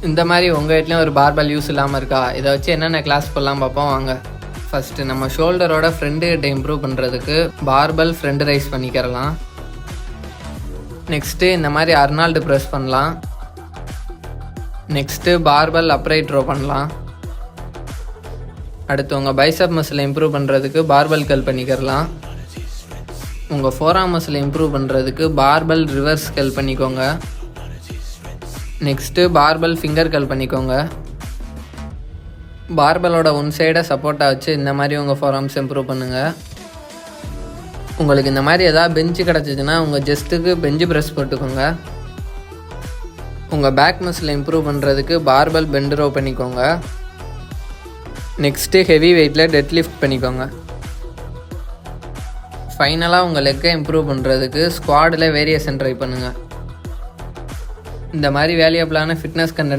இந்த மாதிரி உங்கள் வீட்லேயும் ஒரு பார்பல் யூஸ் இல்லாமல் இருக்கா? இதை வச்சு என்னென்ன கிளாஸ் பண்ணலாம் பார்ப்போம் வாங்க. ஃபஸ்ட்டு நம்ம ஷோல்டரோட ஃப்ரண்ட் ஹெட்டை இம்ப்ரூவ் பண்ணுறதுக்கு பார்பல் ஃப்ரண்ட் ரைஸ் பண்ணிக்கிறலாம். நெக்ஸ்ட்டு இந்த மாதிரி அர்னால்டு ப்ரெஸ் பண்ணலாம். நெக்ஸ்ட்டு பார்பல் அப்ரைட் த்ரோ பண்ணலாம். அடுத்து உங்கள் பைசப் மசிலை இம்ப்ரூவ் பண்ணுறதுக்கு பார்பல் கல் பண்ணிக்கிறலாம். உங்கள் ஃபோராம் மசிலை இம்ப்ரூவ் பண்ணுறதுக்கு பார்பல் ரிவர்ஸ் கல் பண்ணிக்கோங்க. நெக்ஸ்ட்டு பார்பல் ஃபிங்கர் கல் பண்ணிக்கோங்க. பார்பலோட ஒன் சைடை சப்போர்ட்டாக வச்சு இந்த மாதிரி உங்கள் ஃபோராம்ஸ் இம்ப்ரூவ் பண்ணுங்கள். உங்களுக்கு இந்த மாதிரி எதாவது பெஞ்சு கிடச்சிச்சின்னா உங்கள் ஜெஸ்ட்டுக்கு பெஞ்சு ப்ரெஸ் போட்டுக்கோங்க. உங்கள் பேக் மசிலை இம்ப்ரூவ் பண்ணுறதுக்கு பார்பல் பெண்ட் ரோ பண்ணிக்கோங்க. நெக்ஸ்ட்டு ஹெவி வெயிட்டில் டெட் லிஃப்ட் பண்ணிக்கோங்க. ஃபைனலாக உங்கள் லெக்கை இம்ப்ரூவ் பண்ணுறதுக்கு ஸ்குவாடில் வேரியேஷன் ட்ரை பண்ணுங்கள். இந்த மாதிரி வேல்யூபிளான ஃபிட்னஸ் கண்டென்ட்